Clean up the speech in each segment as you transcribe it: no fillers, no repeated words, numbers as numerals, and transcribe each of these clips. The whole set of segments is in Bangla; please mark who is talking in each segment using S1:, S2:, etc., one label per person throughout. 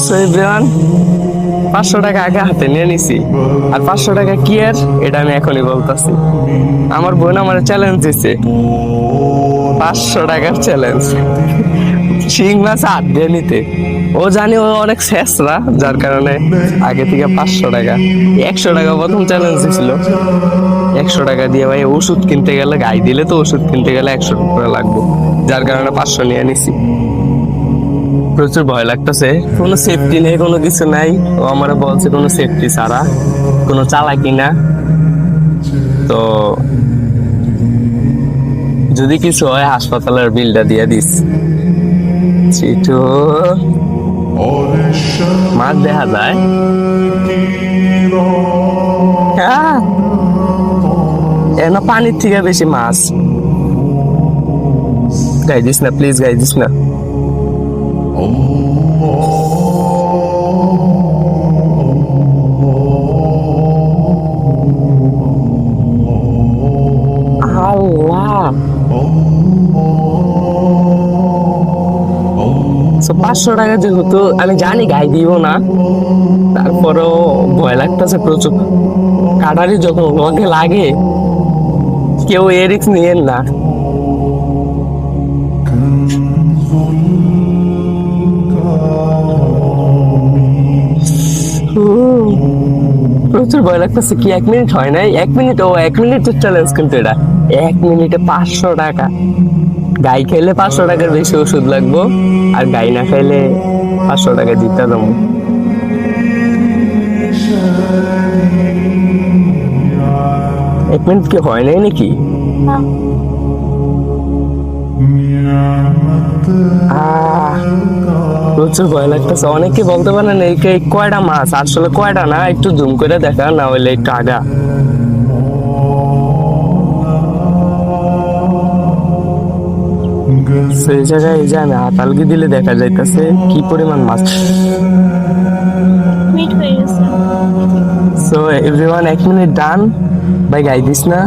S1: সো এভরিওয়ান, 500 টাকা আগে হাতে নিয়ে নিছি, আর 500 টাকা কি আর এটা আমি এখনই বলতেছি। আমার বোন আমার চ্যালেঞ্জ দিচ্ছে, 500 টাকার চ্যালেঞ্জ, শিং মাছ হাত দিয়ে নিতে। ও জানি ও অনেক শেষরা, যার কারণে আগে থেকে 500 টাকা, 100 টাকা প্রথম চ্যালেঞ্জ দিছিল। 100 টাকা দিয়ে ভাই ওষুধ কিনতে গেলে, গাই দিলে তো ওষুধ কিনতে গেলে 100 টাকা লাগবে, যার কারণে 500 নিয়ে নিছি। প্রচুর ভয় লাগতেছে, কোনো সেফটি নেই, কোনো কিছু নাই। ও আমার বলছে কোনো সেফটি ছাড়া, কোনো চালাকি না। তো যদি কিছু হয় হাসপাতালের বিলটা দিয়ে দিস। চিটু মাছ দেখা যায়, এন পানির থেকে বেশি মাছ। গাই দিস না প্লিজ, গাই দিস না। আল্লাহ, 500 টাকা যেহেতু আমি জানি গাই দিব না, তারপরেও ভয় লাগতেছে প্রচুর। কাটারি যখন লগে লাগে, কেউ এ রিস্ক নিয়েন না। প্রচুর ভয় লাগতেছে। কি 1 মিনিট হয় নাই? 1 মিনিট, ও 1 মিনিটের চ্যালেঞ্জ কিন্তু এটা। 1 মিনিটে 500 টাকা। গাই খাইলে 500 টাকার বেশি ওষুধ লাগবো, আর গাই না খাইলে 500 টাকা দিতে দেবো। 1 মিনিট কি হয় নাই নাকি? প্রচুর ভয় লাগতেছে। অনেকে বলতে পারেন এই কয়টা মাছ, আসলে কয়টা না, একটু জুম করে দেখা, না হইলে একটু আগা। সেই জায়গায় এই যে আমি হাতালগি দিলে দেখা যাইতেছে কি পরিমাণ মাছ। সো এভরিওয়ান, 1 মিনিট ডান। ভাই গাই দিস না।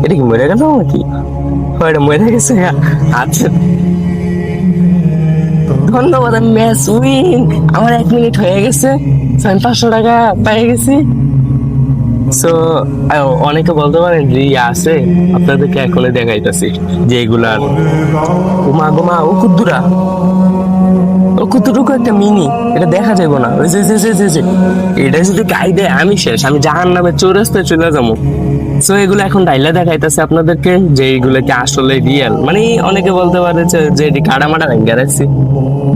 S1: এটা কি মরে গেল নাকি? এটা মরে গেছে। আচ্ছা, ধন্যবাদ, আমি ম্যাচ উইন। আমার 1 মিনিট হয়ে গেছে, আমি 500 টাকা পেয়ে গেছি। সো অনেকে বলতে পারেন যে আছে, আপনাদেরকে এখনই দেখাইতেছি যে এগুলার উমা গোমা ও কুদ্দুরা, ও কুদ্দুরুকু একটা মিনি, এটা দেখা যাবো না। ওই যে এটা যদি গাই দেয় আমি শেষ, আমি জাহান্নামের চৌরাস্তায় চলে যাবো। সো এগুলো এখন ডাইলা দেখাইতেছে আপনাদেরকে যে এইগুলো কি আসলে রিয়েল। মানে অনেকে বলতে পারে যে এটি কাটামাটা ভেঙে রাখছি।